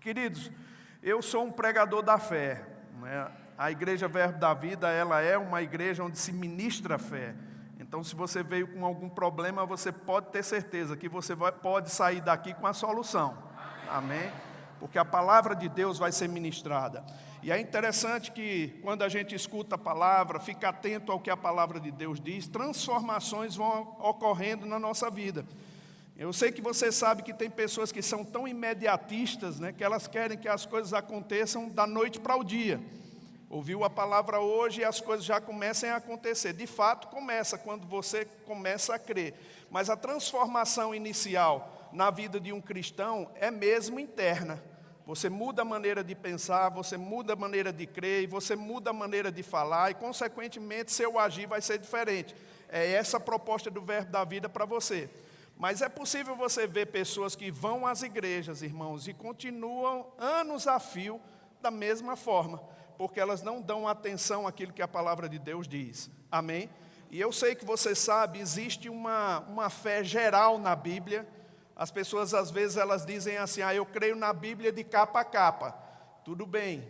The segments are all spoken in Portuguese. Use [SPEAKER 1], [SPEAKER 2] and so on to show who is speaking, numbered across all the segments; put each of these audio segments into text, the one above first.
[SPEAKER 1] Queridos, eu sou um pregador da fé, né? A Igreja Verbo da Vida, ela é uma igreja onde se ministra a fé. Então, se você veio com algum problema, você pode ter certeza que você pode sair daqui com a solução. Amém? Porque a palavra de Deus vai ser ministrada. E é interessante que quando a gente escuta a palavra, fica atento ao que a palavra de Deus diz, transformações vão ocorrendo na nossa vida. Eu sei que você sabe que tem pessoas que são tão imediatistas, né, que elas querem que as coisas aconteçam da noite para o dia. Ouviu a palavra hoje e as coisas já começam a acontecer. De fato, começa quando você começa a crer. Mas a transformação inicial na vida de um cristão é mesmo interna. Você muda a maneira de pensar, você muda a maneira de crer, e você muda a maneira de falar, e consequentemente seu agir vai ser diferente. É essa a proposta do Verbo da Vida para você. Mas é possível você ver pessoas que vão às igrejas, irmãos, e continuam anos a fio da mesma forma, porque elas não dão atenção àquilo que a palavra de Deus diz. Amém? E eu sei que você sabe, existe uma fé geral na Bíblia. As pessoas às vezes elas dizem assim, eu creio na Bíblia de capa a capa. Tudo bem,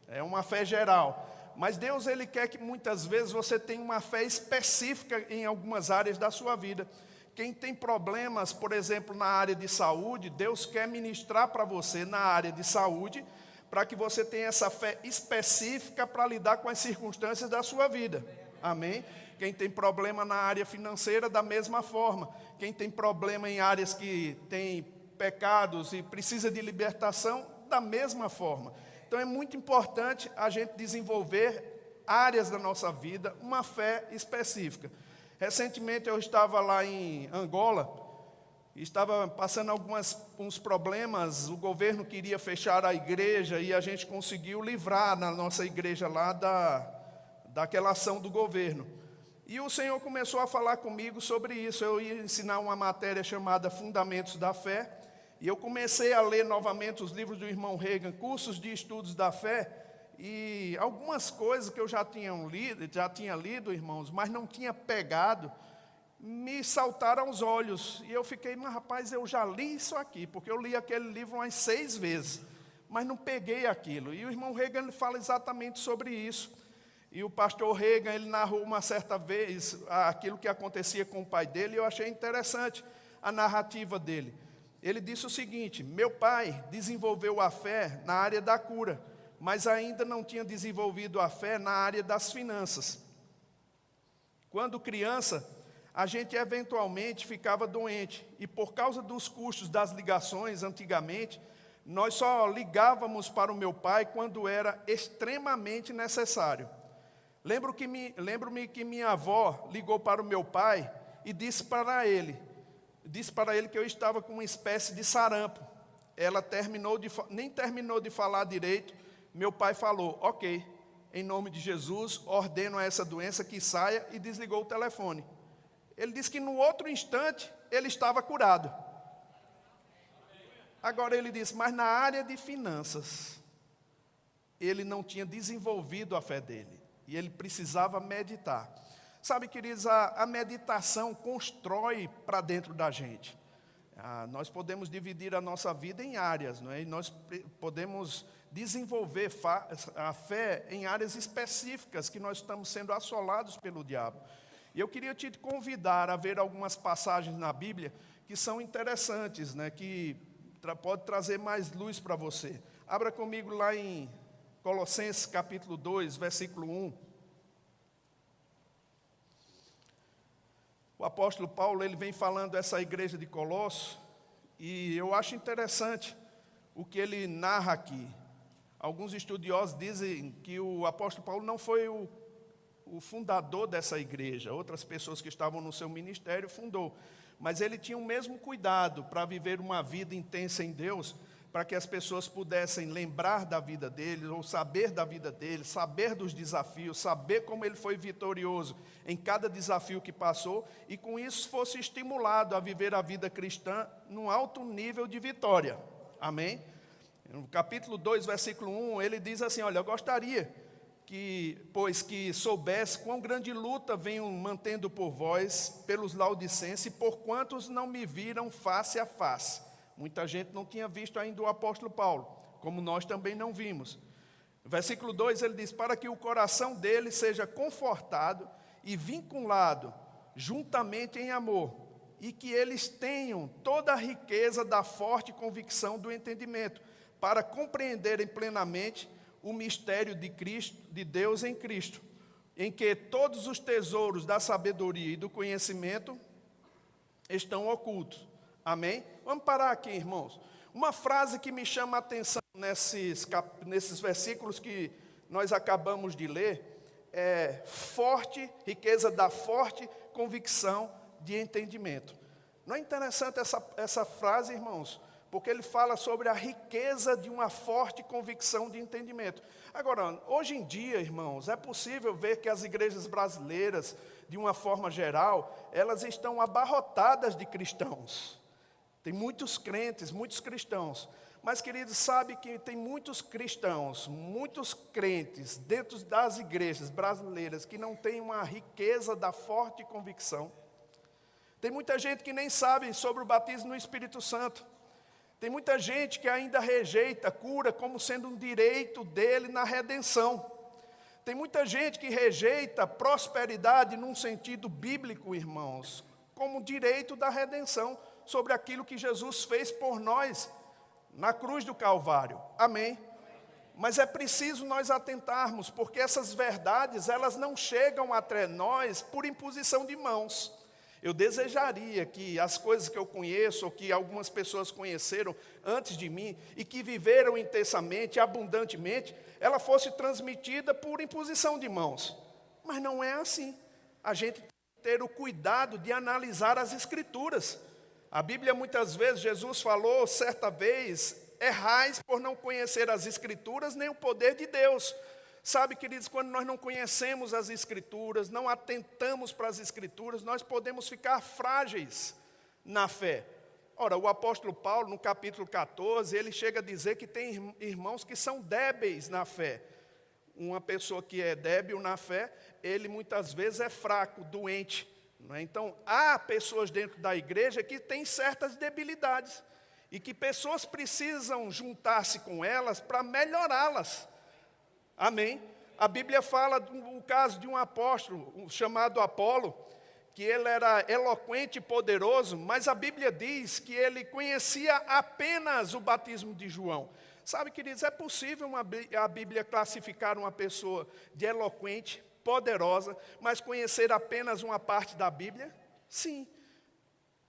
[SPEAKER 1] é uma fé geral. Mas Deus ele quer que muitas vezes você tenha uma fé específica em algumas áreas da sua vida. Quem tem problemas, por exemplo, na área de saúde, Deus quer ministrar para você na área de saúde, para que você tenha essa fé específica para lidar com as circunstâncias da sua vida. Amém? Quem tem problema na área financeira, da mesma forma. Quem tem problema em áreas que tem pecados e precisa de libertação, da mesma forma. Então é muito importante a gente desenvolver áreas da nossa vida, uma fé específica. Recentemente eu estava lá em Angola, estava passando uns problemas, o governo queria fechar a igreja e a gente conseguiu livrar na nossa igreja lá daquela ação do governo. E o Senhor começou a falar comigo sobre isso. Eu ia ensinar uma matéria chamada Fundamentos da Fé, e eu comecei a ler novamente os livros do irmão Reagan, Cursos de Estudos da Fé, e algumas coisas que eu já tinha lido, irmãos, mas não tinha pegado, me saltaram aos olhos. E eu fiquei, mas rapaz, eu já li isso aqui, porque eu li aquele livro umas 6 vezes, mas não peguei aquilo. E o irmão Reagan fala exatamente sobre isso. E o pastor Reagan, ele narrou uma certa vez aquilo que acontecia com o pai dele, e eu achei interessante a narrativa dele. Ele disse o seguinte: meu pai desenvolveu a fé na área da cura, mas ainda não tinha desenvolvido a fé na área das finanças. Quando criança, a gente eventualmente ficava doente, e por causa dos custos das ligações antigamente, nós só ligávamos para o meu pai quando era extremamente necessário. Lembro-me que minha avó ligou para o meu pai e disse para ele que eu estava com uma espécie de sarampo. Ela nem terminou de falar direito, meu pai falou, ok, em nome de Jesus, ordeno a essa doença que saia, e desligou o telefone. Ele disse que no outro instante ele estava curado. Agora ele disse, mas na área de finanças, ele não tinha desenvolvido a fé dele. E ele precisava meditar. Sabe, queridos, a meditação constrói para dentro da gente. Nós podemos dividir a nossa vida em áreas, não é? E nós podemos desenvolver a fé em áreas específicas que nós estamos sendo assolados pelo diabo. E eu queria te convidar a ver algumas passagens na Bíblia que são interessantes, né? Que pode trazer mais luz para você. Abra comigo lá em Colossenses capítulo 2, versículo 1. O apóstolo Paulo, ele vem falando dessa igreja de Colossos, e eu acho interessante o que ele narra aqui. Alguns estudiosos dizem que o apóstolo Paulo não foi o fundador dessa igreja, outras pessoas que estavam no seu ministério fundou, mas ele tinha o mesmo cuidado para viver uma vida intensa em Deus, para que as pessoas pudessem lembrar da vida dele, ou saber da vida dele, saber dos desafios, saber como ele foi vitorioso em cada desafio que passou, e com isso fosse estimulado a viver a vida cristã num alto nível de vitória. Amém? No capítulo 2, versículo 1, ele diz assim, olha, eu gostaria que soubesse quão grande luta venho mantendo por vós, pelos laudicenses, por quantos não me viram face a face. Muita gente não tinha visto ainda o apóstolo Paulo. como nós também não vimos. Versículo 2 ele diz: para que o coração dele seja confortado e vinculado juntamente em amor, e que eles tenham toda a riqueza da forte convicção do entendimento, para compreenderem plenamente o mistério de Cristo, de Deus em Cristo, em que todos os tesouros da sabedoria e do conhecimento estão ocultos. Amém? Vamos parar aqui, irmãos. Uma frase que me chama a atenção nesses versículos que nós acabamos de ler é riqueza da forte convicção de entendimento. Não é interessante essa frase, irmãos? Porque ele fala sobre a riqueza de uma forte convicção de entendimento. Agora, hoje em dia, irmãos, é possível ver que as igrejas brasileiras, de uma forma geral, elas estão abarrotadas de cristãos. Tem muitos crentes, muitos cristãos. Mas, queridos, sabe que tem muitos cristãos, muitos crentes dentro das igrejas brasileiras que não têm uma riqueza da forte convicção. Tem muita gente que nem sabe sobre o batismo no Espírito Santo. Tem muita gente que ainda rejeita a cura como sendo um direito dele na redenção. Tem muita gente que rejeita a prosperidade num sentido bíblico, irmãos, como direito da redenção sobre aquilo que Jesus fez por nós na cruz do Calvário. Amém? Mas é preciso nós atentarmos, porque essas verdades, elas não chegam até nós por imposição de mãos. Eu desejaria que as coisas que eu conheço, ou que algumas pessoas conheceram antes de mim, e que viveram intensamente, abundantemente, ela fosse transmitida por imposição de mãos. Mas não é assim. A gente tem que ter o cuidado de analisar as Escrituras. A Bíblia, muitas vezes, Jesus falou, certa vez, errais por não conhecer as Escrituras, nem o poder de Deus. Sabe, queridos, quando nós não conhecemos as Escrituras, não atentamos para as Escrituras, nós podemos ficar frágeis na fé. Ora, o apóstolo Paulo, no capítulo 14, ele chega a dizer que tem irmãos que são débeis na fé. Uma pessoa que é débil na fé, ele muitas vezes é fraco, doente. Então, há pessoas dentro da igreja que têm certas debilidades e que pessoas precisam juntar-se com elas para melhorá-las. Amém? A Bíblia fala do caso de um apóstolo chamado Apolo, que ele era eloquente e poderoso, mas a Bíblia diz que ele conhecia apenas o batismo de João. Sabe, queridos, é possível a Bíblia classificar uma pessoa de eloquente, poderosa, mas conhecer apenas uma parte da Bíblia? Sim.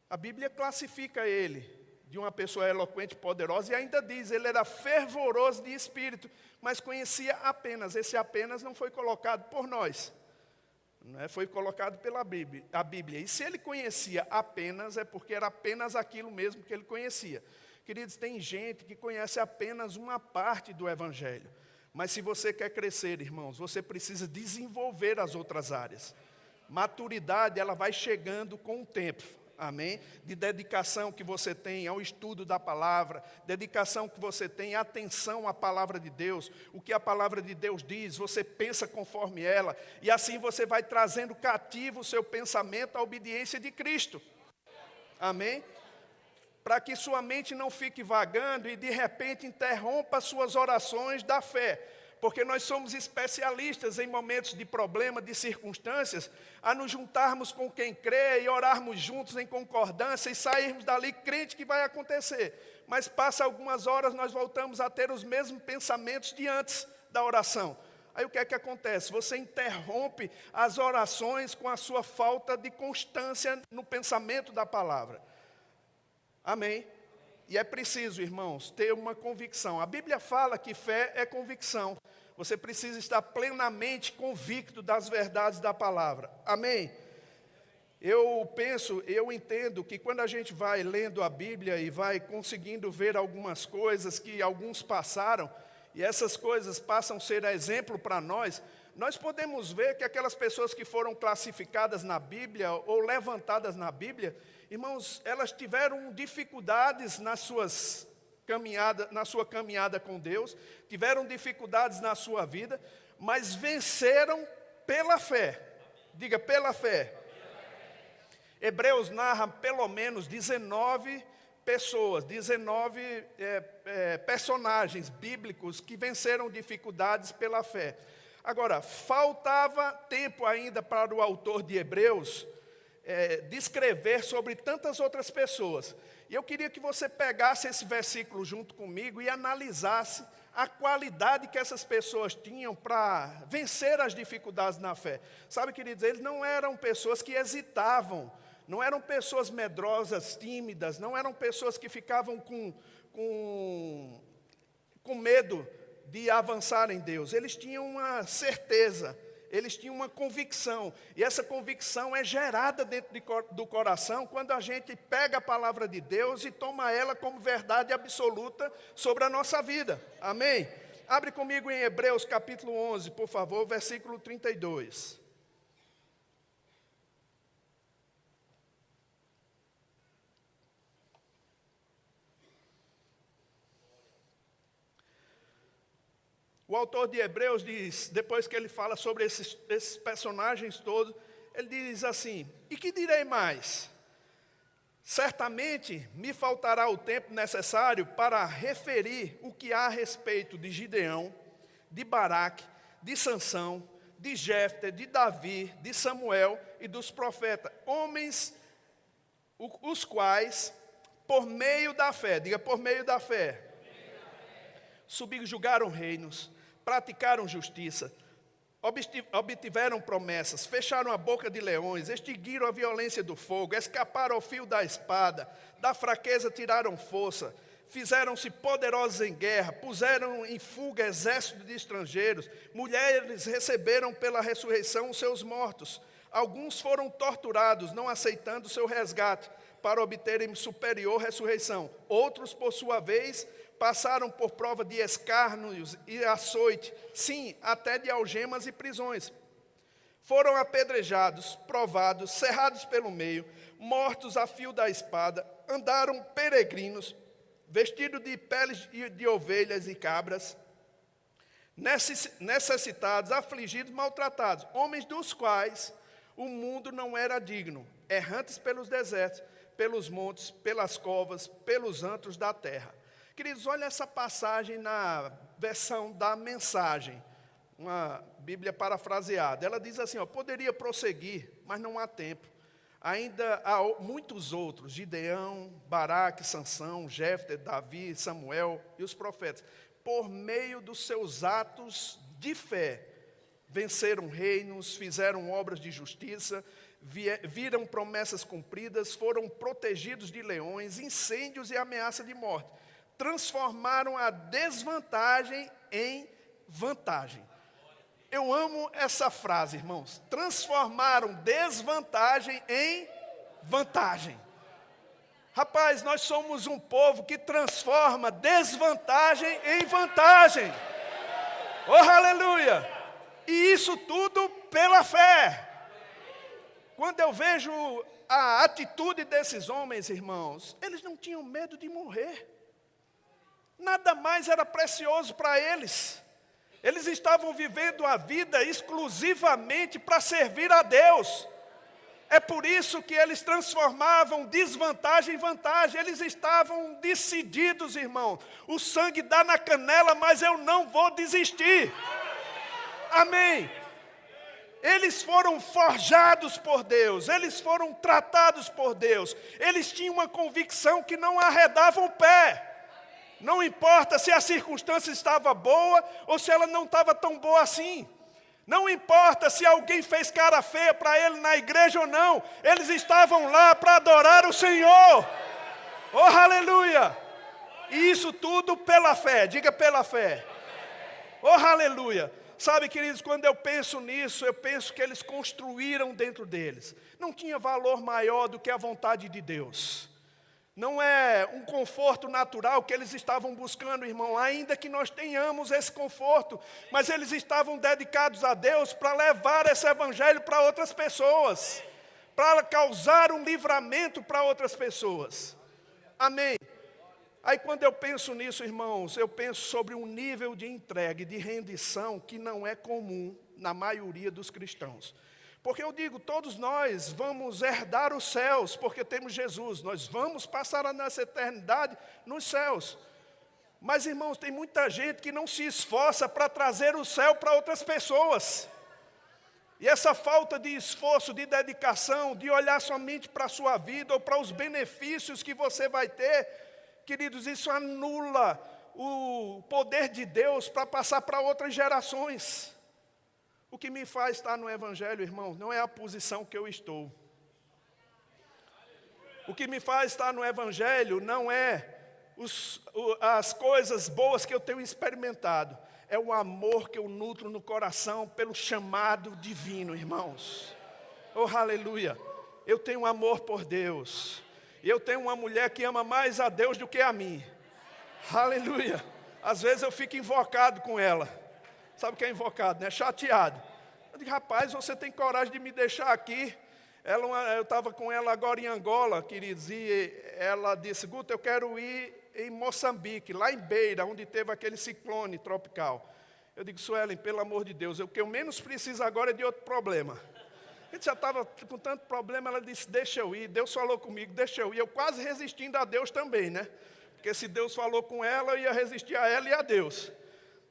[SPEAKER 1] A Bíblia classifica ele de uma pessoa eloquente, poderosa, e ainda diz, ele era fervoroso de espírito, mas conhecia apenas. Esse apenas não foi colocado por nós, foi colocado pela Bíblia, a Bíblia. E se ele conhecia apenas, é porque era apenas aquilo mesmo que ele conhecia. Queridos, tem gente que conhece apenas uma parte do Evangelho. Mas se você quer crescer, irmãos, você precisa desenvolver as outras áreas. Maturidade, ela vai chegando com o tempo. Amém? De dedicação que você tem ao estudo da palavra, dedicação que você tem, atenção à palavra de Deus, o que a palavra de Deus diz, você pensa conforme ela, e assim você vai trazendo cativo o seu pensamento à obediência de Cristo. Amém? Para que sua mente não fique vagando e de repente interrompa suas orações da fé. Porque nós somos especialistas em momentos de problema, de circunstâncias, a nos juntarmos com quem crê e orarmos juntos em concordância e sairmos dali crente que vai acontecer. Mas passa algumas horas, nós voltamos a ter os mesmos pensamentos de antes da oração. Aí o que é que acontece? Você interrompe as orações com a sua falta de constância no pensamento da palavra. Amém? E é preciso, irmãos, ter uma convicção. A Bíblia fala que fé é convicção. Você precisa estar plenamente convicto das verdades da palavra. Amém? Eu entendo que quando a gente vai lendo a Bíblia e vai conseguindo ver algumas coisas que alguns passaram, e essas coisas passam a ser exemplo para nós, nós podemos ver que aquelas pessoas que foram classificadas na Bíblia ou levantadas na Bíblia, irmãos, elas tiveram dificuldades na sua caminhada com Deus, tiveram dificuldades na sua vida, mas venceram pela fé. Diga, pela fé. Hebreus narra pelo menos 19 pessoas, 19 personagens bíblicos que venceram dificuldades pela fé. Agora, faltava tempo ainda para o autor de Hebreus descrever sobre tantas outras pessoas. E eu queria que você pegasse esse versículo junto comigo e analisasse a qualidade que essas pessoas tinham para vencer as dificuldades na fé. Sabe, queridos, eles não eram pessoas que hesitavam, não eram pessoas medrosas, tímidas, não eram pessoas que ficavam com medo de avançar em Deus. Eles tinham uma certeza, eles tinham uma convicção, e essa convicção é gerada dentro do coração quando a gente pega a palavra de Deus e toma ela como verdade absoluta sobre a nossa vida. Amém? Abre comigo em Hebreus capítulo 11, por favor, versículo 32. O autor de Hebreus diz, depois que ele fala sobre esses personagens todos, ele diz assim: e que direi mais? Certamente me faltará o tempo necessário para referir o que há a respeito de Gideão, de Baraque, de Sansão, de Jefté, de Davi, de Samuel e dos profetas, homens os quais, por meio da fé, diga por meio da fé, subjugaram reinos, praticaram justiça, obtiveram promessas, fecharam a boca de leões, extinguiram a violência do fogo, escaparam ao fio da espada, da fraqueza tiraram força, fizeram-se poderosos em guerra, puseram em fuga exércitos de estrangeiros, mulheres receberam pela ressurreição os seus mortos, alguns foram torturados, não aceitando o seu resgate, para obterem superior ressurreição, outros, por sua vez, passaram por prova de escárnios e açoite, sim, até de algemas e prisões. Foram apedrejados, provados, cerrados pelo meio, mortos a fio da espada, andaram peregrinos, vestidos de peles de ovelhas e cabras, necessitados, afligidos, maltratados, homens dos quais o mundo não era digno, errantes pelos desertos, pelos montes, pelas covas, pelos antros da terra. Queridos, olha essa passagem na versão da Mensagem, uma Bíblia parafraseada. Ela diz assim, poderia prosseguir, mas não há tempo. Ainda há muitos outros, Gideão, Baraque, Sansão, Jefté, Davi, Samuel e os profetas. Por meio dos seus atos de fé, venceram reinos, fizeram obras de justiça, viram promessas cumpridas, foram protegidos de leões, incêndios e ameaça de morte. Transformaram a desvantagem em vantagem. Eu amo essa frase, irmãos. Transformaram desvantagem em vantagem. Rapaz, nós somos um povo que transforma desvantagem em vantagem. Oh, aleluia! E isso tudo pela fé. Quando eu vejo a atitude desses homens, irmãos, eles não tinham medo de morrer. Nada mais era precioso para eles. Eles estavam vivendo a vida exclusivamente para servir a Deus. É por isso que eles transformavam desvantagem em vantagem. Eles estavam decididos, irmão. O sangue dá na canela, mas eu não vou desistir. Amém. Eles foram forjados por Deus. Eles foram tratados por Deus. Eles tinham uma convicção que não arredavam o pé. Não importa se a circunstância estava boa ou se ela não estava tão boa assim. Não importa se alguém fez cara feia para ele na igreja ou não. Eles estavam lá para adorar o Senhor. Oh, aleluia! E isso tudo pela fé. Diga pela fé. Oh, aleluia! Sabe, queridos, quando eu penso nisso, eu penso que eles construíram dentro deles. Não tinha valor maior do que a vontade de Deus. Não é um conforto natural que eles estavam buscando, irmão, ainda que nós tenhamos esse conforto, mas eles estavam dedicados a Deus para levar esse evangelho para outras pessoas, para causar um livramento para outras pessoas. Amém. Aí quando eu penso nisso, irmãos, eu penso sobre um nível de entrega, de rendição que não é comum na maioria dos cristãos. Porque eu digo, todos nós vamos herdar os céus, porque temos Jesus. Nós vamos passar a nossa eternidade nos céus. Mas, irmãos, tem muita gente que não se esforça para trazer o céu para outras pessoas. E essa falta de esforço, de dedicação, de olhar somente para a sua vida ou para os benefícios que você vai ter, queridos, isso anula o poder de Deus para passar para outras gerações. O que me faz estar no Evangelho, irmão, não é a posição que eu estou. O que me faz estar no Evangelho não é as coisas boas que eu tenho experimentado. É o amor que eu nutro no coração pelo chamado divino, irmãos. Oh, aleluia. Eu tenho amor por Deus. E eu tenho uma mulher que ama mais a Deus do que a mim. Aleluia. Às vezes eu fico invocado com ela. Sabe o que é invocado, né? Chateado. Eu digo, rapaz, você tem coragem de me deixar aqui? Eu estava com ela agora em Angola, queridos, e ela disse, Guto, eu quero ir em Moçambique, lá em Beira, onde teve aquele ciclone tropical. Eu digo, Suelen, pelo amor de Deus, o que eu menos preciso agora é de outro problema. A gente já estava com tanto problema, ela disse, deixa eu ir. Deus falou comigo, deixa eu ir. Eu quase resistindo a Deus também, né? Porque se Deus falou com ela, eu ia resistir a ela e a Deus.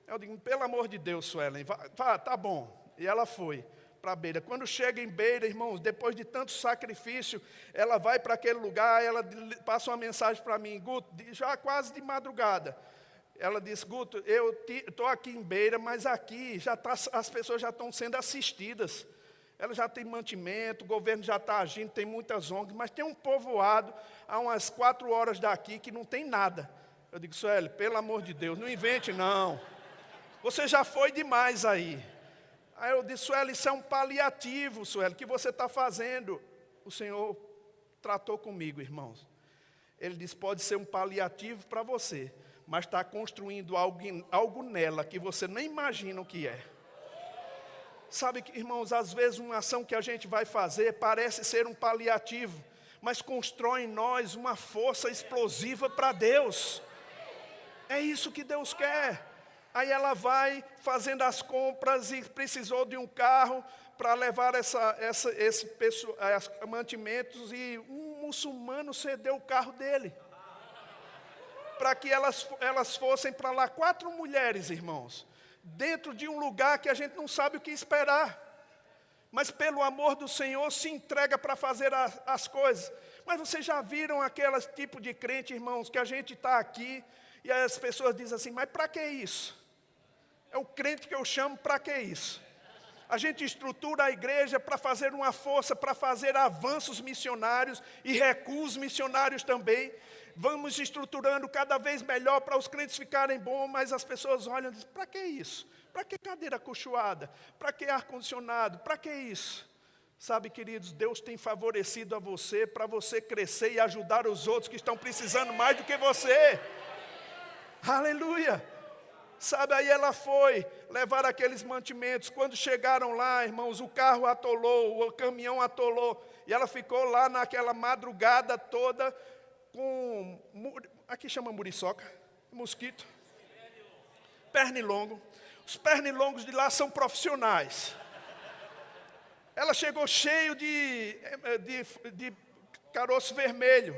[SPEAKER 1] Eu digo, pelo amor de Deus, Suelen, vá, tá bom. E ela foi para Beira. Quando chega em Beira, irmãos, depois de tanto sacrifício, ela vai para aquele lugar, ela passa uma mensagem para mim, Guto, já quase de madrugada. Ela disse, Guto, eu estou aqui em Beira, mas aqui as pessoas já estão sendo assistidas. Ela já tem mantimento, o governo já está agindo, tem muitas ONGs, mas tem um povoado a umas 4 horas daqui que não tem nada. Eu digo, Sueli, pelo amor de Deus, não invente não. Você já foi demais aí. Aí eu disse, Sueli, isso é um paliativo, Sueli, que você está fazendo. O Senhor tratou comigo, irmãos. Ele disse, pode ser um paliativo para você, mas está construindo algo nela que você nem imagina o que é. Sabe, irmãos, às vezes uma ação que a gente vai fazer parece ser um paliativo, mas constrói em nós uma força explosiva para Deus. É isso que Deus quer. Aí ela vai fazendo as compras e precisou de um carro para levar esses mantimentos, e um muçulmano cedeu o carro dele. Para que elas fossem para lá, 4 mulheres, irmãos, dentro de um lugar que a gente não sabe o que esperar. Mas pelo amor do Senhor se entrega para fazer as coisas. Mas vocês já viram aquele tipo de crente, irmãos, que a gente está aqui e as pessoas dizem assim, mas para que isso? É o crente que eu chamo, para que isso? A gente estrutura a igreja para fazer uma força, para fazer avanços missionários e recuos missionários também. Vamos estruturando cada vez melhor para os crentes ficarem bons, mas as pessoas olham e dizem, para que isso? Para que cadeira acolchoada? Para que ar-condicionado? Para que isso? Sabe, queridos, Deus tem favorecido a você para você crescer e ajudar os outros que estão precisando mais do que você. Aleluia! Sabe, aí ela foi levar aqueles mantimentos. Quando chegaram lá, irmãos, o carro atolou, o caminhão atolou. E ela ficou lá naquela madrugada toda com, aqui chama muriçoca, mosquito, pernilongo. Os pernilongos de lá são profissionais. Ela chegou cheio de caroço vermelho.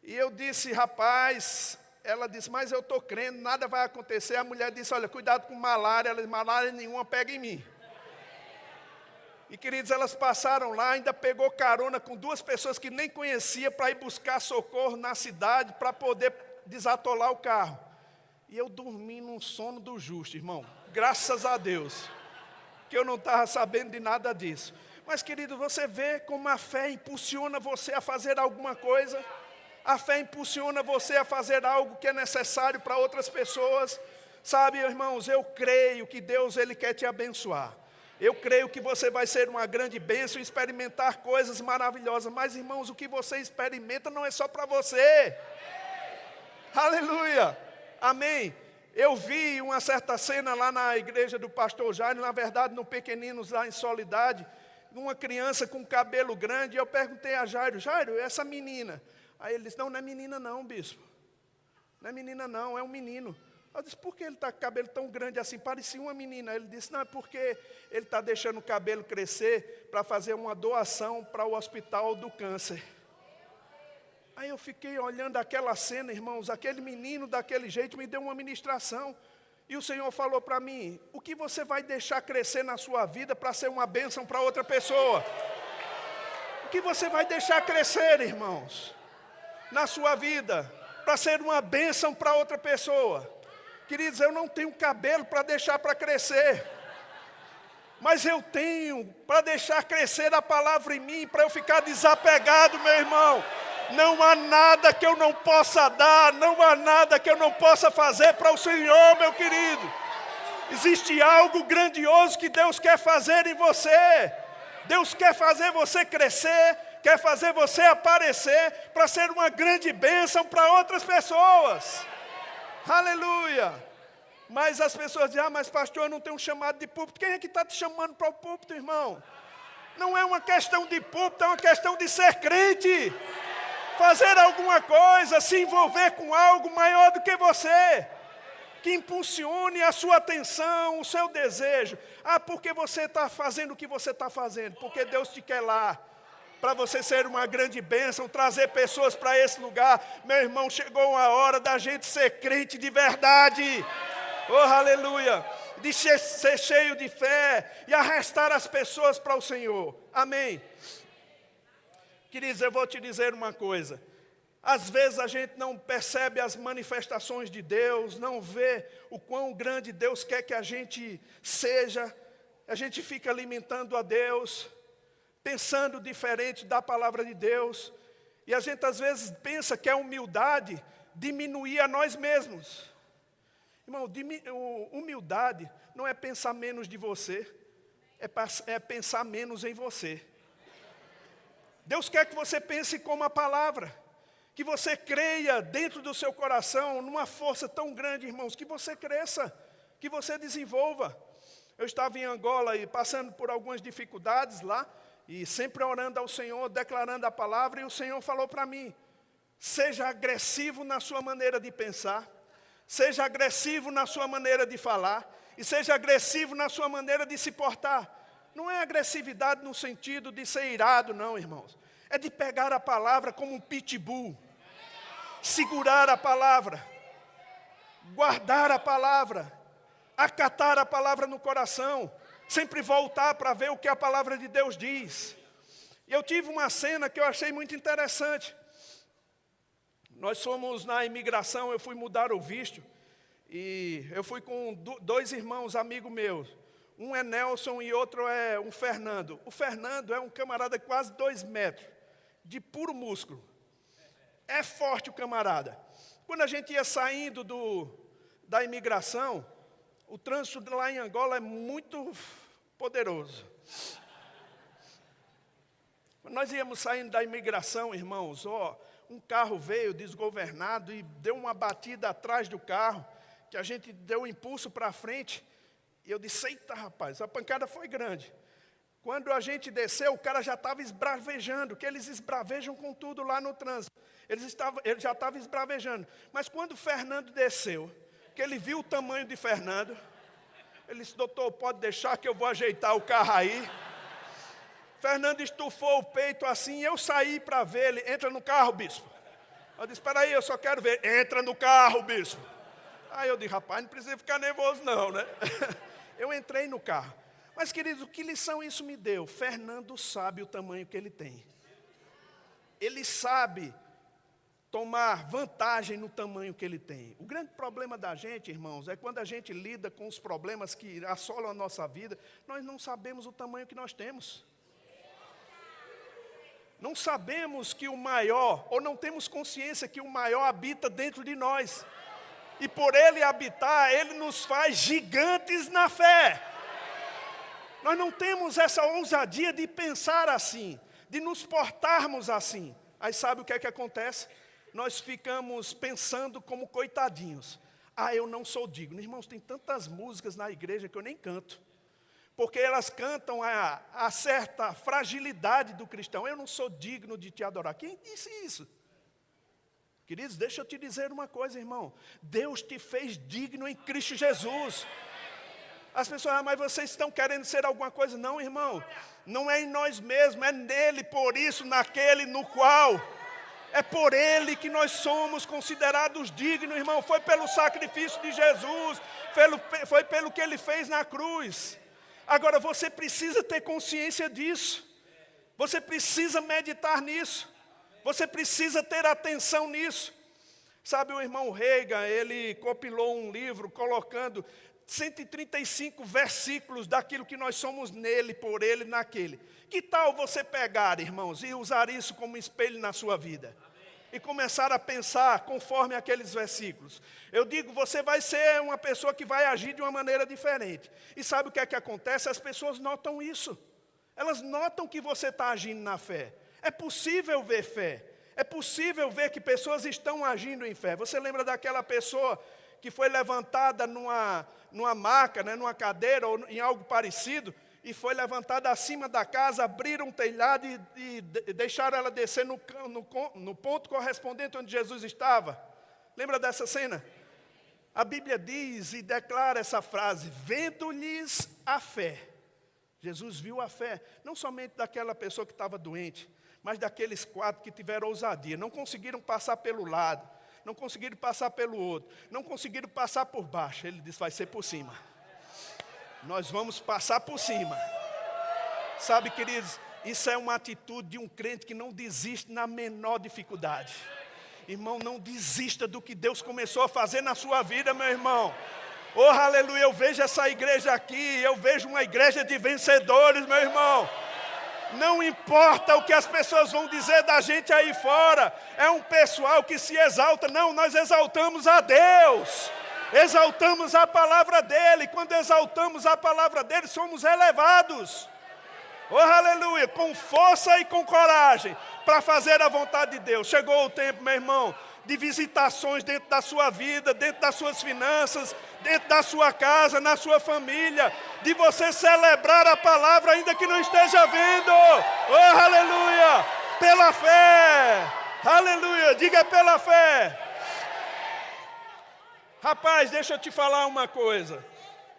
[SPEAKER 1] E eu disse, rapaz... Ela disse, mas eu estou crendo, nada vai acontecer. A mulher disse, olha, cuidado com malária. Ela disse, malária nenhuma pega em mim. E, queridos, elas passaram lá, ainda pegou carona com 2 pessoas que nem conhecia para ir buscar socorro na cidade, para poder desatolar o carro. E eu dormi num sono do justo, irmão. Graças a Deus, que eu não estava sabendo de nada disso. Mas, querido, você vê como a fé impulsiona você a fazer alguma coisa. A fé impulsiona você a fazer algo que é necessário para outras pessoas. Sabe, irmãos, eu creio que Deus Ele quer te abençoar. Eu creio que você vai ser uma grande bênção e experimentar coisas maravilhosas. Mas, irmãos, o que você experimenta não é só para você. Aleluia! Amém! Eu vi uma certa cena lá na igreja do pastor Jairo, na verdade no Pequeninos lá em Soledade, uma criança com cabelo grande, e eu perguntei a Jairo, Jairo, essa menina... Aí ele disse, não é menina não, bispo. Não é menina não, é um menino. Eu disse, por que ele está com o cabelo tão grande assim? Parecia uma menina. Ele disse, não, é porque ele está deixando o cabelo crescer para fazer uma doação para o hospital do câncer. Aí eu fiquei olhando aquela cena, irmãos, aquele menino daquele jeito me deu uma ministração. E o Senhor falou para mim, o que você vai deixar crescer na sua vida para ser uma bênção para outra pessoa? O que você vai deixar crescer, irmãos, na sua vida, para ser uma bênção para outra pessoa? Queridos, eu não tenho cabelo para deixar para crescer, mas eu tenho para deixar crescer a palavra em mim, para eu ficar desapegado, meu irmão. Não há nada que eu não possa dar, não há nada que eu não possa fazer para o Senhor, meu querido. Existe algo grandioso que Deus quer fazer em você. Deus quer fazer você crescer, quer fazer você aparecer para ser uma grande bênção para outras pessoas. Aleluia. Mas as pessoas dizem, mas pastor, eu não tenho um chamado de púlpito. Quem é que está te chamando para o púlpito, irmão? Não é uma questão de púlpito, é uma questão de ser crente. Fazer alguma coisa, se envolver com algo maior do que você, que impulsione a sua atenção, o seu desejo. Ah, porque você está fazendo o que você está fazendo? Porque Deus te quer lá, para você ser uma grande bênção, trazer pessoas para esse lugar. Meu irmão, chegou a hora da gente ser crente de verdade. Oh, aleluia! De ser cheio de fé e arrastar as pessoas para o Senhor. Amém. Queridos, eu vou te dizer uma coisa. Às vezes a gente não percebe as manifestações de Deus, não vê o quão grande Deus quer que a gente seja. A gente fica alimentando a Deus, pensando diferente da palavra de Deus. E a gente às vezes pensa que a humildade diminuir a nós mesmos. Irmão, humildade não é pensar menos de você, é pensar menos em você. Deus quer que você pense como a palavra, que você creia dentro do seu coração, numa força tão grande, irmãos, que você cresça, que você desenvolva. Eu estava em Angola e passando por algumas dificuldades lá, e sempre orando ao Senhor, declarando a palavra, e o Senhor falou para mim, seja agressivo na sua maneira de pensar, seja agressivo na sua maneira de falar, e seja agressivo na sua maneira de se portar. Não é agressividade no sentido de ser irado, não, irmãos. É de pegar a palavra como um pitbull. Segurar a palavra. Guardar a palavra. Acatar a palavra no coração. Sempre voltar para ver o que a palavra de Deus diz. E eu tive uma cena que eu achei muito interessante. Nós fomos na imigração, eu fui mudar o visto. E eu fui com dois irmãos, amigos meus. Um é Nelson e outro é um Fernando. O Fernando é um camarada de quase 2 metros, de puro músculo. É forte o camarada. Quando a gente ia saindo da imigração, o trânsito lá em Angola é muito poderoso. Quando nós íamos saindo da imigração, irmãos, um carro veio desgovernado e deu uma batida atrás do carro, que a gente deu um impulso para frente. E eu disse, eita rapaz, a pancada foi grande. Quando a gente desceu, o cara já estava esbravejando, que eles esbravejam com tudo lá no trânsito. Ele já estava esbravejando. Mas quando o Fernando desceu, que ele viu o tamanho de Fernando, ele disse, doutor, pode deixar que eu vou ajeitar o carro aí. Fernando estufou o peito assim, eu saí para ver ele, entra no carro, bispo. Eu disse, espera aí, eu só quero ver, entra no carro, bispo. Aí eu disse, rapaz, não precisa ficar nervoso não, né? Eu entrei no carro. Mas, queridos, que lição isso me deu? Fernando sabe o tamanho que ele tem. Ele sabe tomar vantagem no tamanho que ele tem. O grande problema da gente, irmãos, é quando a gente lida com os problemas que assolam a nossa vida, nós não sabemos o tamanho que nós temos. Não sabemos que o maior, ou não temos consciência que o maior habita dentro de nós. E por ele habitar, ele nos faz gigantes na fé. Nós não temos essa ousadia de pensar assim, de nos portarmos assim. Aí sabe o que é que acontece? Nós ficamos pensando como coitadinhos. Ah, eu não sou digno. Irmãos, tem tantas músicas na igreja que eu nem canto. Porque elas cantam a certa fragilidade do cristão. Eu não sou digno de te adorar. Quem disse isso? Queridos, deixa eu te dizer uma coisa, irmão. Deus te fez digno em Cristo Jesus. As pessoas, mas vocês estão querendo ser alguma coisa? Não, irmão. Não é em nós mesmos, é nele, por isso, naquele, no qual. É por ele que nós somos considerados dignos, irmão. Foi pelo sacrifício de Jesus, foi pelo que ele fez na cruz. Agora, você precisa ter consciência disso. Você precisa meditar nisso. Você precisa ter atenção nisso. Sabe, o irmão Reagan, ele compilou um livro colocando 135 versículos daquilo que nós somos nele, por ele, naquele. Que tal você pegar, irmãos, e usar isso como espelho na sua vida? E começar a pensar conforme aqueles versículos. Eu digo, você vai ser uma pessoa que vai agir de uma maneira diferente. E sabe o que é que acontece? As pessoas notam isso. Elas notam que você está agindo na fé. É possível ver fé. É possível ver que pessoas estão agindo em fé. Você lembra daquela pessoa que foi levantada numa maca, né, numa cadeira ou em algo parecido, e foi levantada acima da casa, abriram um telhado e deixaram ela descer no ponto correspondente onde Jesus estava? Lembra dessa cena? A Bíblia diz e declara essa frase: vendo-lhes a fé. Jesus viu a fé, não somente daquela pessoa que estava doente, mas daqueles 4 que tiveram ousadia, não conseguiram passar pelo lado, não conseguiram passar pelo outro, não conseguiram passar por baixo. Ele disse, vai ser por cima. Nós vamos passar por cima. Sabe, queridos, isso é uma atitude de um crente que não desiste na menor dificuldade. Irmão, não desista do que Deus começou a fazer na sua vida, meu irmão. Oh, aleluia, eu vejo essa igreja aqui, eu vejo uma igreja de vencedores, meu irmão. Não importa o que as pessoas vão dizer da gente aí fora, é um pessoal que se exalta. Não, nós exaltamos a Deus, exaltamos a palavra dEle. Quando exaltamos a palavra dEle, somos elevados. Oh, aleluia, com força e com coragem, para fazer a vontade de Deus. Chegou o tempo, meu irmão, de visitações dentro da sua vida, dentro das suas finanças, dentro da sua casa, na sua família, de você celebrar a palavra ainda que não esteja vendo. Oh, aleluia, pela fé, aleluia, diga pela fé. Rapaz, deixa eu te falar uma coisa.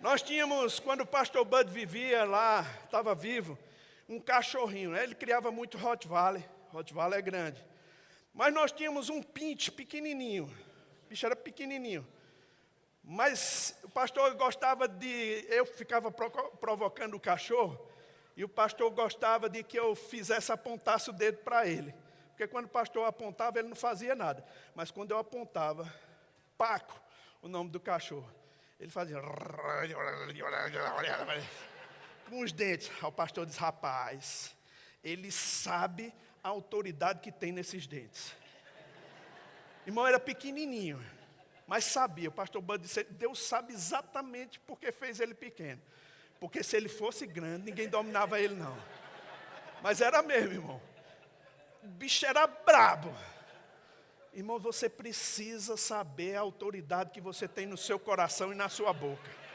[SPEAKER 1] Nós tínhamos, quando o pastor Bud vivia lá, estava vivo, um cachorrinho, né? Ele criava muito Rottweiler é grande. Mas nós tínhamos um pinche pequenininho, o bicho era pequenininho. Mas o pastor gostava eu ficava provocando o cachorro, e o pastor gostava de que eu apontasse o dedo para ele. Porque quando o pastor apontava, ele não fazia nada. Mas quando eu apontava, Paco, o nome do cachorro, ele fazia com os dentes. O pastor diz, rapaz, ele sabe a autoridade que tem nesses dentes. Irmão, era pequenininho, mas sabia. O pastor Bud disse, Deus sabe exatamente porque fez ele pequeno. Porque se ele fosse grande, ninguém dominava ele não. Mas era mesmo, irmão. O bicho era brabo. Irmão, você precisa saber a autoridade que você tem no seu coração e na sua boca.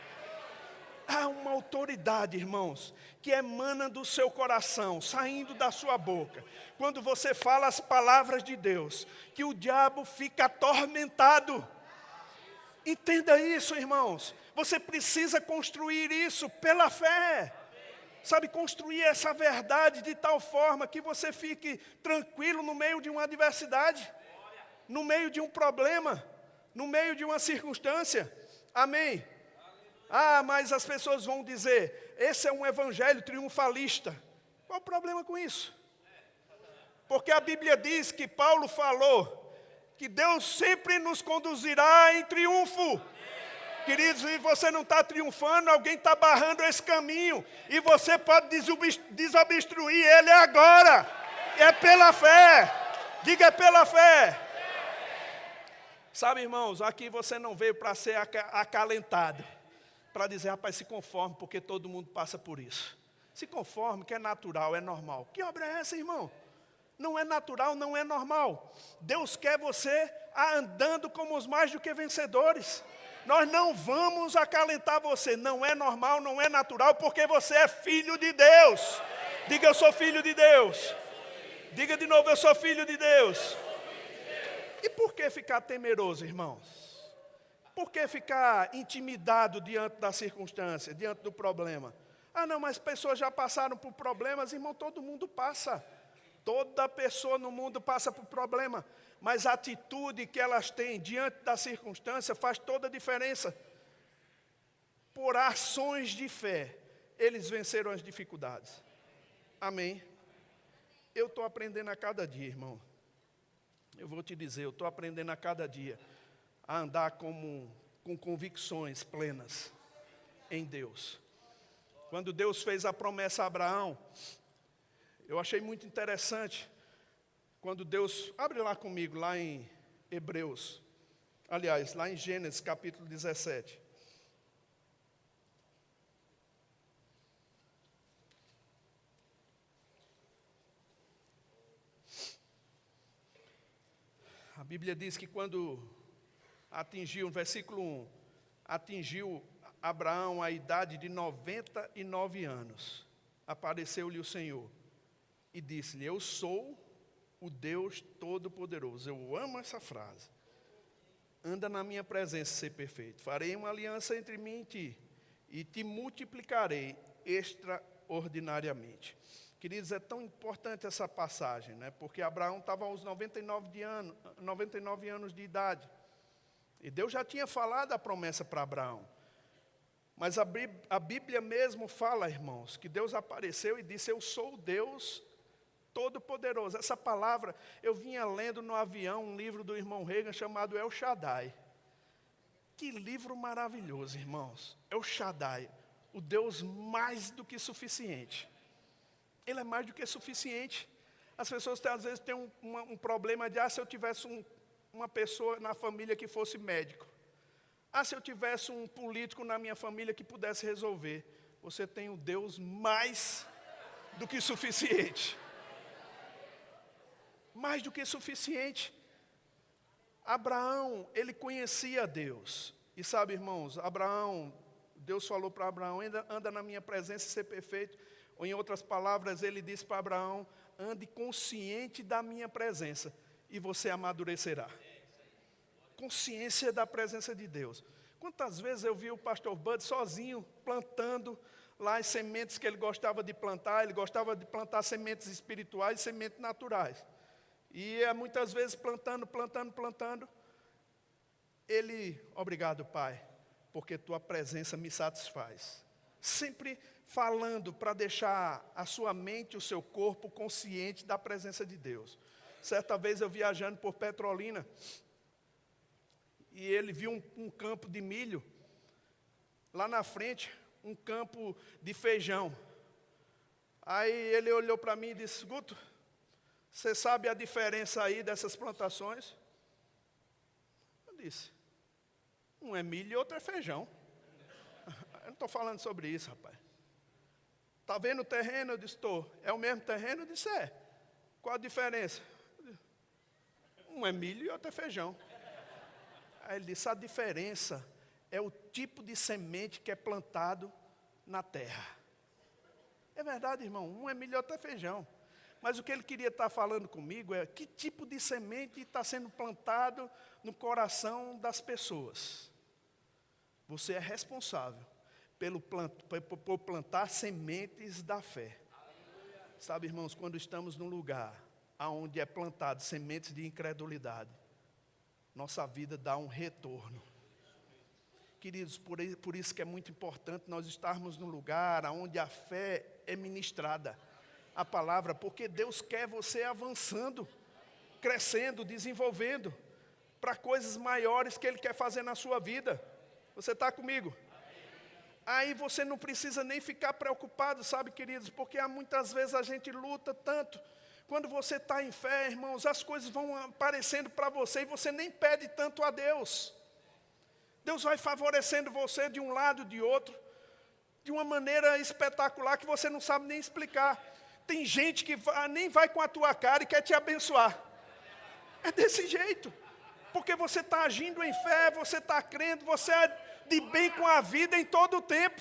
[SPEAKER 1] Há uma autoridade, irmãos, que emana do seu coração, saindo da sua boca. Quando você fala as palavras de Deus, que o diabo fica atormentado. Entenda isso, irmãos. Você precisa construir isso pela fé. Sabe, construir essa verdade de tal forma que você fique tranquilo no meio de uma adversidade, no meio de um problema, no meio de uma circunstância. Amém? Ah, mas as pessoas vão dizer, esse é um evangelho triunfalista. Qual o problema com isso? Porque a Bíblia diz que Paulo falou que Deus sempre nos conduzirá em triunfo. Queridos, e você não está triunfando, alguém está barrando esse caminho. E você pode desobstruir ele agora. É pela fé. Diga, é pela fé. Sabe, irmãos, aqui você não veio para ser acalentado. Para dizer, rapaz, se conforme, porque todo mundo passa por isso. Se conforme, que é natural, é normal. Que obra é essa, irmão? Não é natural, não é normal. Deus quer você andando como os mais do que vencedores. Nós não vamos acalentar você. Não é normal, não é natural, porque você é filho de Deus. Diga, eu sou filho de Deus. Diga de novo, eu sou filho de Deus. E por que ficar temeroso, irmãos? Por que ficar intimidado diante da circunstância, diante do problema? Ah, não, mas pessoas já passaram por problemas, irmão, todo mundo passa. Toda pessoa no mundo passa por problema. Mas a atitude que elas têm diante da circunstância faz toda a diferença. Por ações de fé, eles venceram as dificuldades. Amém? Eu estou aprendendo a cada dia, irmão. Eu vou te dizer, eu estou aprendendo a cada dia a andar com convicções plenas em Deus. Quando Deus fez a promessa a Abraão, eu achei muito interessante, quando Deus, abre lá comigo, lá em Hebreus, aliás, lá em Gênesis capítulo 17. A Bíblia diz que quando atingiu, no versículo 1, atingiu Abraão a idade de 99 anos, apareceu-lhe o Senhor e disse-lhe: eu sou o Deus Todo-Poderoso. Eu amo essa frase. Anda na minha presença, ser perfeito. Farei uma aliança entre mim e ti, e te multiplicarei extraordinariamente. Queridos, é tão importante essa passagem, né? Porque Abraão estava aos 99 anos de idade. E Deus já tinha falado a promessa para Abraão. Mas a Bíblia mesmo fala, irmãos, que Deus apareceu e disse: eu sou o Deus Todo-Poderoso. Essa palavra, eu vinha lendo no avião um livro do irmão Reagan chamado El Shaddai. Que livro maravilhoso, irmãos. El Shaddai, o Deus mais do que suficiente. Ele é mais do que suficiente. As pessoas às vezes têm um problema de: se eu tivesse uma pessoa na família que fosse médico. Se eu tivesse um político na minha família que pudesse resolver. Você tem o Deus mais do que suficiente. Mais do que suficiente. Abraão, ele conhecia Deus. E sabe, irmãos, Deus falou para Abraão: anda na minha presença e ser perfeito. Ou em outras palavras, ele disse para Abraão: ande consciente da minha presença e você amadurecerá. Consciência da presença de Deus. Quantas vezes eu vi o pastor Bud sozinho plantando lá as sementes que ele gostava de plantar. Ele gostava de plantar sementes espirituais e sementes naturais. E muitas vezes plantando. Ele: obrigado, Pai, porque tua presença me satisfaz. Sempre falando para deixar a sua mente, o seu corpo consciente da presença de Deus. Certa vez eu viajando por Petrolina, e ele viu um campo de milho, lá na frente, um campo de feijão. Aí ele olhou para mim e disse: Guto, você sabe a diferença aí dessas plantações? Eu disse: um é milho e outro é feijão. Eu não estou falando sobre isso, rapaz. Está vendo o terreno? Eu disse: estou. É o mesmo terreno? Eu disse: é. Qual a diferença? Um é milho e outro é feijão. Aí ele disse: a diferença é o tipo de semente que é plantado na terra. É verdade, irmão, um é milho e outro é feijão. Mas o que ele queria estar falando comigo é que tipo de semente está sendo plantado no coração das pessoas. Você é responsável por plantar sementes da fé. Sabe, irmãos, quando estamos num lugar onde é plantado sementes de incredulidade, nossa vida dá um retorno. Queridos, por isso que é muito importante nós estarmos num lugar onde a fé é ministrada. A palavra, porque Deus quer você avançando, crescendo, desenvolvendo, para coisas maiores que Ele quer fazer na sua vida. Você está comigo? Aí você não precisa nem ficar preocupado, sabe, queridos, porque muitas vezes a gente luta tanto. Quando você está em fé, irmãos, as coisas vão aparecendo para você e você nem pede tanto a Deus. Deus vai favorecendo você de um lado, de outro, de uma maneira espetacular que você não sabe nem explicar. Tem gente que nem vai com a tua cara e quer te abençoar. É desse jeito. Porque você está agindo em fé, você está crendo, você é de bem com a vida em todo o tempo.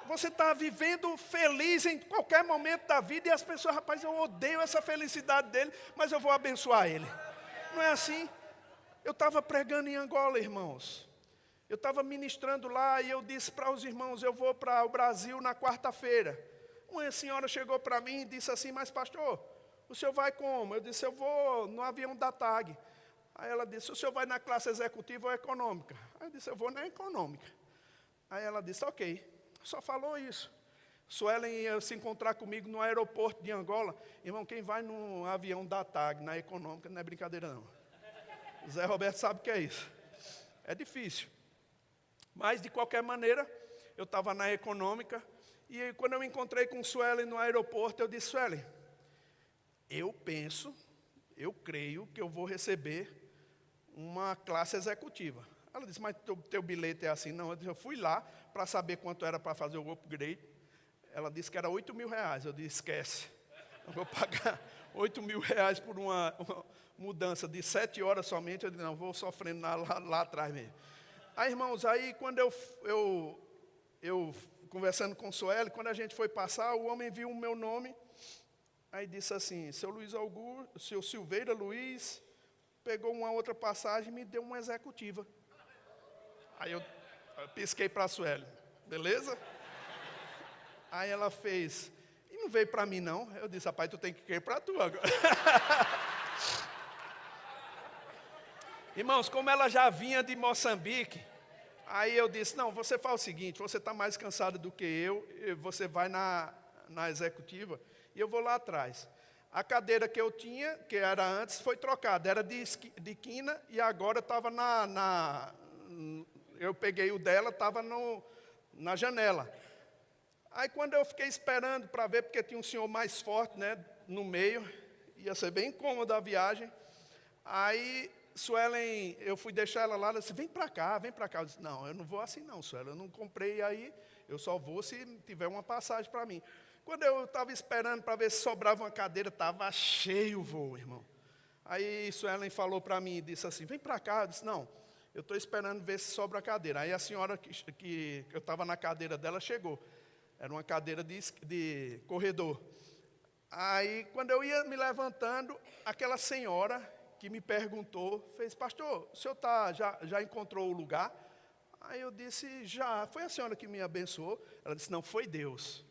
[SPEAKER 1] Você está vivendo feliz em qualquer momento da vida e as pessoas: rapaz, eu odeio essa felicidade dele, mas eu vou abençoar ele. Não é assim? Eu estava pregando em Angola, irmãos. Eu estava ministrando lá e eu disse para os irmãos, eu vou para o Brasil na quarta-feira. Uma senhora chegou para mim e disse assim, mas pastor, o senhor vai como? Eu disse, eu vou no avião da TAG. Aí ela disse, o senhor vai na classe executiva ou econômica? Aí eu disse, eu vou na econômica. Aí ela disse, ok, só falou isso. Suelen ia se encontrar comigo no aeroporto de Angola. Irmão, quem vai no avião da TAG, na econômica, não é brincadeira não. O Zé Roberto sabe o que é isso. É difícil. Mas, de qualquer maneira, eu estava na econômica. E quando eu me encontrei com Suelen no aeroporto, eu disse, Suelen, eu creio que eu vou receber uma classe executiva. Ela disse, mas teu bilhete é assim? Não, eu disse, eu fui lá para saber quanto era para fazer o upgrade. Ela disse que era R$8.000. Eu disse, esquece. Eu vou pagar R$8.000 por uma mudança de 7 horas somente. Eu disse, não, vou sofrendo lá atrás mesmo. Aí, irmãos, aí quando eu conversando com o Sueli, quando a gente foi passar, o homem viu o meu nome, aí disse assim, seu Luiz Augusto, seu Silveira Luiz, pegou uma outra passagem e me deu uma executiva. Aí eu pisquei para a Sueli, beleza? Aí ela fez, e não veio para mim não. Eu disse, rapaz, tu tem que ir para tu agora. Irmãos, como ela já vinha de Moçambique, aí eu disse, não, você faz o seguinte, você está mais cansado do que eu, você vai na executiva e eu vou lá atrás. A cadeira que eu tinha, que era antes, foi trocada, era de quina e agora estava eu peguei o dela, estava na janela. Aí quando eu fiquei esperando para ver, porque tinha um senhor mais forte, né, no meio, ia ser bem incômoda a viagem, aí Suelen, eu fui deixar ela lá, ela disse, vem para cá. Eu disse, não, eu não vou assim não, Suelen, eu não comprei aí, eu só vou se tiver uma passagem para mim. Quando eu estava esperando para ver se sobrava uma cadeira, estava cheio o voo, irmão. Aí Suelen falou para mim, disse assim, vem para cá. Eu disse, não, eu estou esperando ver se sobra a cadeira. Aí a senhora que eu estava na cadeira dela chegou, era uma cadeira de corredor. Aí quando eu ia me levantando, aquela senhora que me perguntou, fez, pastor, o senhor já encontrou o lugar? Aí eu disse, já, foi a senhora que me abençoou? Ela disse, não, foi Deus.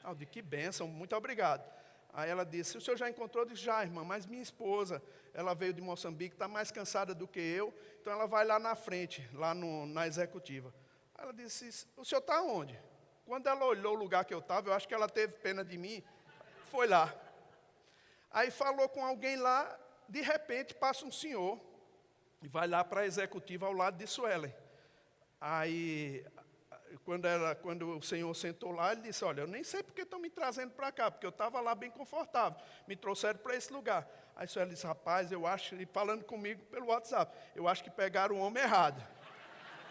[SPEAKER 1] Eu disse, que bênção, muito obrigado. Aí ela disse, o senhor já encontrou? Eu disse, já, irmã, mas minha esposa, ela veio de Moçambique, está mais cansada do que eu, então ela vai lá na frente, lá na executiva. Aí ela disse, o senhor está onde? Quando ela olhou o lugar que eu estava, eu acho que ela teve pena de mim, foi lá. Aí falou com alguém lá, de repente passa um senhor e vai lá para a executiva ao lado de Suelen. Aí, quando o senhor sentou lá, ele disse, olha, eu nem sei porque estão me trazendo para cá, porque eu estava lá bem confortável, me trouxeram para esse lugar. Aí Suelen disse, rapaz, eu acho, e falando comigo pelo WhatsApp, eu acho que pegaram o homem errado.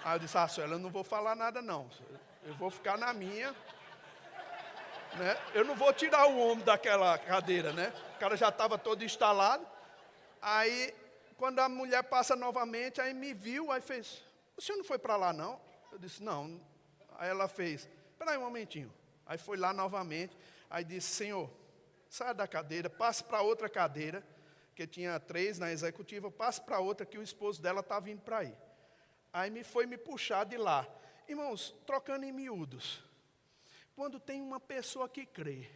[SPEAKER 1] Aí eu disse, Suelen, eu não vou falar nada não, eu vou ficar na minha, né? Eu não vou tirar o homem daquela cadeira, né? O cara já estava todo instalado. Aí, quando a mulher passa novamente, aí me viu, aí fez, o senhor não foi para lá não? Eu disse, não. Aí ela fez, espera aí um momentinho. Aí foi lá novamente, aí disse, senhor, saia da cadeira, passe para outra cadeira, que tinha 3 na executiva, passe para outra que o esposo dela está vindo para aí. Aí foi me puxar de lá. Irmãos, trocando em miúdos, quando tem uma pessoa que crê,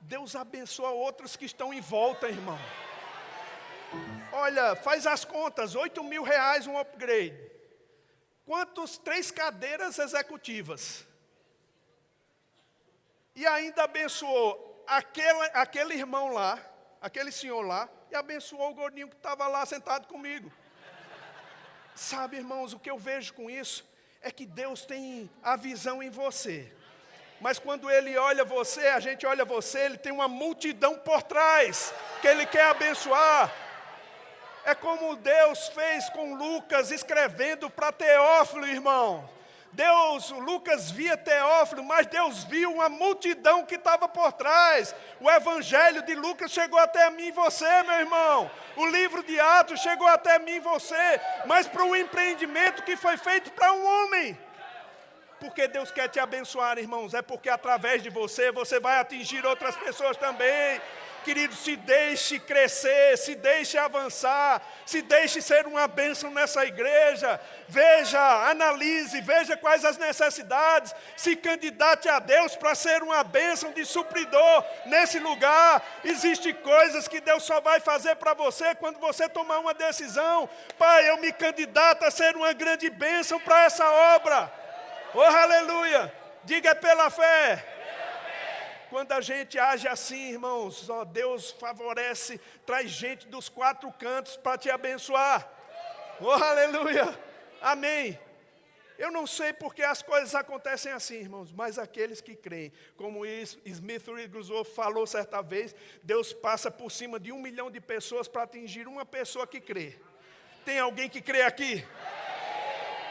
[SPEAKER 1] Deus abençoa outros que estão em volta, irmão. Olha, faz as contas, R$8.000 um upgrade. Quantos 3 cadeiras executivas? E ainda abençoou aquele irmão lá, aquele senhor lá, e abençoou o gordinho que estava lá sentado comigo. Sabe, irmãos, o que eu vejo com isso é que Deus tem a visão em você. Mas quando Ele olha você, a gente olha você, Ele tem uma multidão por trás que Ele quer abençoar. É como Deus fez com Lucas escrevendo para Teófilo, irmão. Lucas via Teófilo, mas Deus viu uma multidão que estava por trás. O evangelho de Lucas chegou até mim e você, meu irmão. O livro de Atos chegou até mim e você. Mas para um empreendimento que foi feito para um homem. Porque Deus quer te abençoar, irmãos. É porque através de você, você vai atingir outras pessoas também. Querido, se deixe crescer, se deixe avançar, se deixe ser uma bênção nessa igreja. Veja, analise, veja quais as necessidades. Se candidate a Deus para ser uma bênção de supridor nesse lugar. Existem coisas que Deus só vai fazer para você quando você tomar uma decisão. Pai, eu me candidato a ser uma grande bênção para essa obra. Oh, aleluia! Diga pela fé. Quando a gente age assim, irmãos, ó, Deus favorece, traz gente dos 4 cantos para te abençoar. Oh, aleluia! Amém! Eu não sei porque as coisas acontecem assim, irmãos, mas aqueles que creem, como Smith Wigglesworth falou certa vez, Deus passa por cima de 1 milhão de pessoas para atingir uma pessoa que crê. Tem alguém que crê aqui?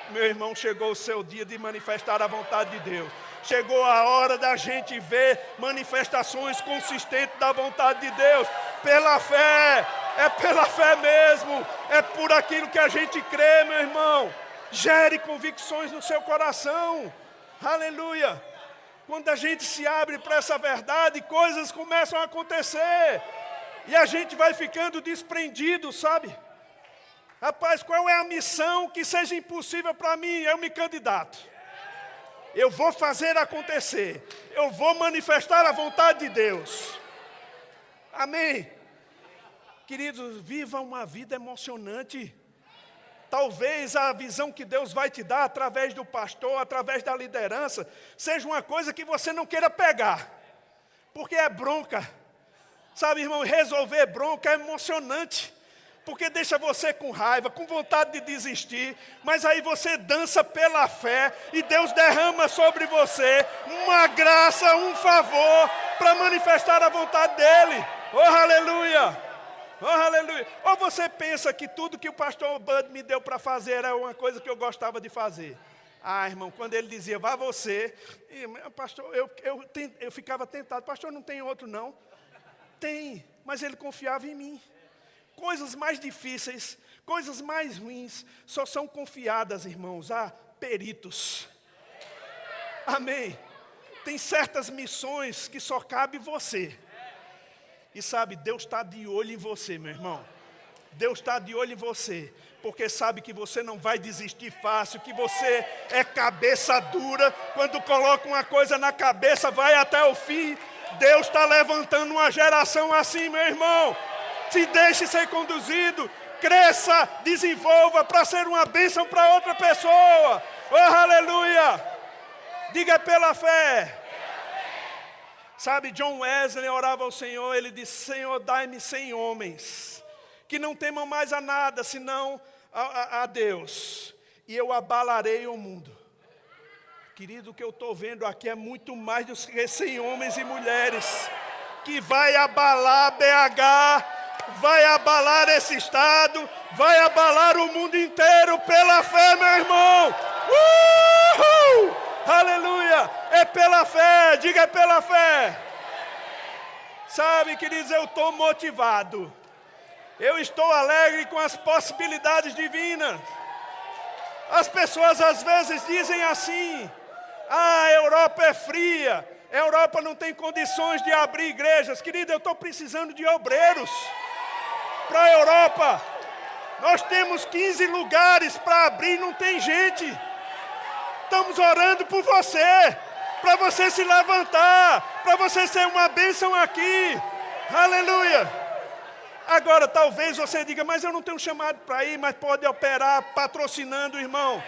[SPEAKER 1] Meu irmão, chegou o seu dia de manifestar a vontade de Deus. Chegou a hora da gente ver manifestações consistentes da vontade de Deus. Pela fé, é pela fé mesmo. É por aquilo que a gente crê, meu irmão. Gere convicções no seu coração. Aleluia. Quando a gente se abre para essa verdade, coisas começam a acontecer. E a gente vai ficando desprendido, sabe? Rapaz, qual é a missão que seja impossível para mim? Eu me candidato. Eu vou fazer acontecer. Eu vou manifestar a vontade de Deus. Amém. Queridos, viva uma vida emocionante. Talvez a visão que Deus vai te dar através do pastor, através da liderança, seja uma coisa que você não queira pegar. Porque é bronca. Sabe, irmão, resolver bronca é emocionante. Porque deixa você com raiva, com vontade de desistir, mas aí você dança pela fé e Deus derrama sobre você uma graça, um favor para manifestar a vontade dEle. Oh, aleluia! Oh, aleluia! Ou você pensa que tudo que o pastor Bud me deu para fazer era uma coisa que eu gostava de fazer? Ah, irmão, quando ele dizia, vá você, pastor, eu ficava tentado, pastor, não tem outro não? Tem, mas ele confiava em mim. Coisas mais difíceis, coisas mais ruins, só são confiadas, irmãos, a peritos. Amém. Tem certas missões que só cabe você. E sabe, Deus está de olho em você, meu irmão. Deus está de olho em você, porque sabe que você não vai desistir fácil, que você é cabeça dura. Quando coloca uma coisa na cabeça, vai até o fim. Deus está levantando uma geração assim, meu irmão. Se deixe ser conduzido, cresça, desenvolva para ser uma bênção para outra pessoa. Oh, aleluia! Diga pela fé. Sabe, John Wesley orava ao Senhor, ele disse, Senhor, dai-me 100 homens, que não temam mais a nada, senão a Deus, e eu abalarei o mundo. Querido, o que eu estou vendo aqui é muito mais do que 100 homens e mulheres, que vai abalar BH, vai abalar esse estado, vai abalar o mundo inteiro pela fé, meu irmão. Aleluia! É pela fé, diga pela fé. Sabe, queridos, eu estou motivado. Eu estou alegre com as possibilidades divinas. As pessoas às vezes dizem assim, a Europa é fria, a Europa não tem condições de abrir igrejas. Querido, eu estou precisando de obreiros para a Europa. Nós temos 15 lugares para abrir, não tem gente. Estamos orando por você, para você se levantar, para você ser uma bênção aqui. Aleluia. Agora, talvez você diga, mas eu não tenho chamado para ir, mas pode operar patrocinando, irmão.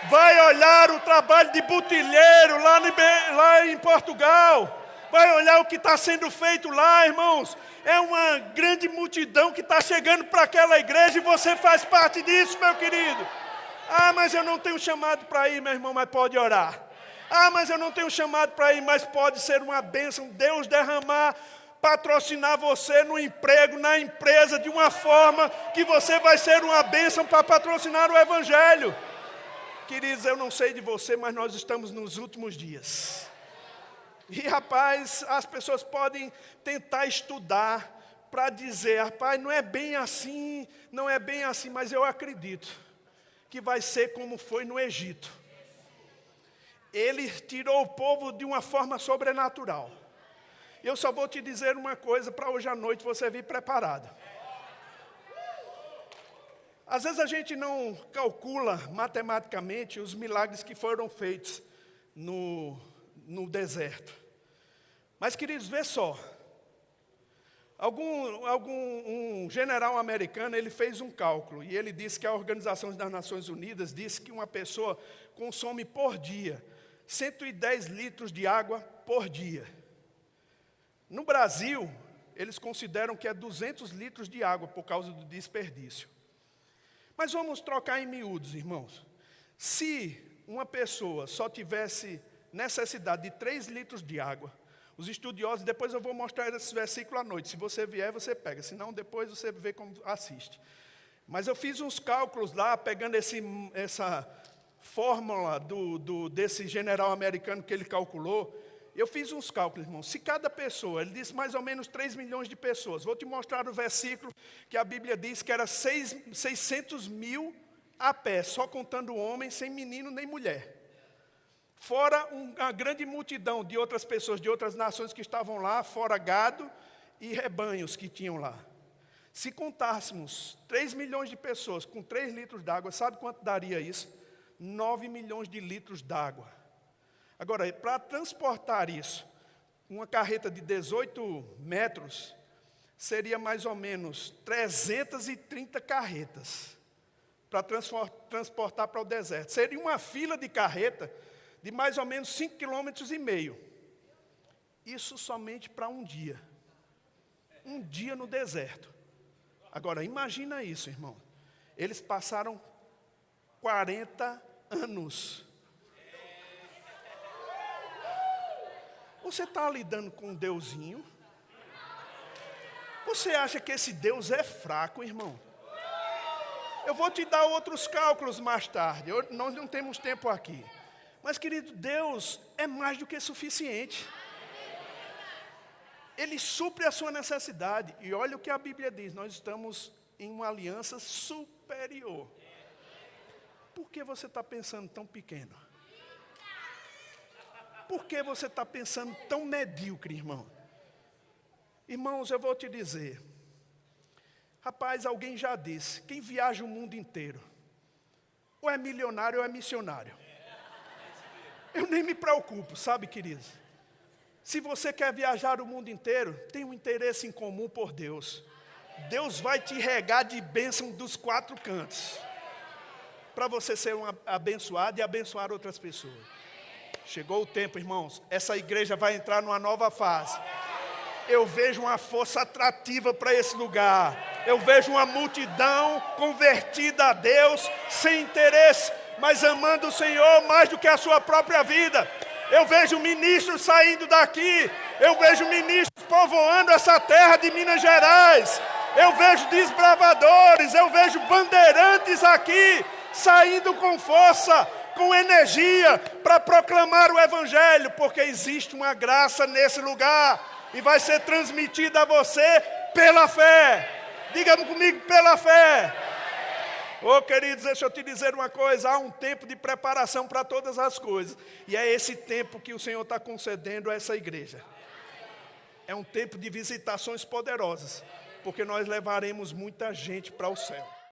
[SPEAKER 1] Vai olhar o trabalho de butilheiro lá em Portugal. Vai olhar o que está sendo feito lá, irmãos. É uma grande multidão que está chegando para aquela igreja e você faz parte disso, meu querido. Ah, mas eu não tenho chamado para ir, meu irmão, mas pode orar. Ah, mas eu não tenho chamado para ir, mas pode ser uma bênção. Deus derramar, patrocinar você no emprego, na empresa, de uma forma que você vai ser uma bênção para patrocinar o Evangelho. Queridos, eu não sei de você, mas nós estamos nos últimos dias. E, rapaz, as pessoas podem tentar estudar para dizer, rapaz, não é bem assim, mas eu acredito que vai ser como foi no Egito. Ele tirou o povo de uma forma sobrenatural. Eu só vou te dizer uma coisa para hoje à noite você vir preparado. Às vezes a gente não calcula matematicamente os milagres que foram feitos no deserto. Mas, queridos, vê só. Um general americano, ele fez um cálculo, e ele disse que a Organização das Nações Unidas disse que uma pessoa consome por dia 110 litros de água por dia. No Brasil, eles consideram que é 200 litros de água por causa do desperdício. Mas vamos trocar em miúdos, irmãos. Se uma pessoa só tivesse necessidade de 3 litros de água, os estudiosos, depois eu vou mostrar esse versículo à noite. Se você vier, você pega. Se não, depois você vê como assiste. Mas eu fiz uns cálculos lá, pegando essa fórmula desse general americano que ele calculou. Eu fiz uns cálculos, irmãos. Se cada pessoa, ele disse mais ou menos 3 milhões de pessoas. Vou te mostrar o versículo que a Bíblia diz que era 600 mil a pé, só contando homens, sem menino nem mulher. Fora uma grande multidão de outras pessoas, de outras nações que estavam lá, fora gado e rebanhos que tinham lá. Se contássemos 3 milhões de pessoas com 3 litros d'água, sabe quanto daria isso? 9 milhões de litros d'água. Agora, para transportar isso, uma carreta de 18 metros, seria mais ou menos 330 carretas para transportar para o deserto. Seria uma fila de carreta de mais ou menos 5,5 km. Isso somente para um dia. Um dia no deserto. Agora, imagina isso, irmão. Eles passaram 40 anos. Você está lidando com um deusinho? Você acha que esse Deus é fraco, irmão? Eu vou te dar outros cálculos mais tarde. Nós não temos tempo aqui. Mas, querido, Deus é mais do que suficiente. Ele supre a sua necessidade. E olha o que a Bíblia diz. Nós estamos em uma aliança superior. Por que você está pensando tão pequeno? Por que você está pensando tão medíocre, irmão? Irmãos, eu vou te dizer. Rapaz, alguém já disse, quem viaja o mundo inteiro, ou é milionário ou é missionário. Eu nem me preocupo, sabe, queridos? Se você quer viajar o mundo inteiro, tem um interesse em comum por Deus. Deus vai te regar de bênção dos 4 cantos. Para você ser um abençoado e abençoar outras pessoas. Chegou o tempo, irmãos. Essa igreja vai entrar numa nova fase. Eu vejo uma força atrativa para esse lugar. Eu vejo uma multidão convertida a Deus, sem interesse, mas amando o Senhor mais do que a sua própria vida. Eu vejo ministros saindo daqui. Eu vejo ministros povoando essa terra de Minas Gerais. Eu vejo desbravadores. Eu vejo bandeirantes aqui, saindo com força, com energia, para proclamar o Evangelho, porque existe uma graça nesse lugar. E vai ser transmitida a você pela fé. Diga comigo, pela fé. Oh, queridos, deixa eu te dizer uma coisa. Há um tempo de preparação para todas as coisas. E é esse tempo que o Senhor está concedendo a essa igreja. É um tempo de visitações poderosas. Porque nós levaremos muita gente para o céu.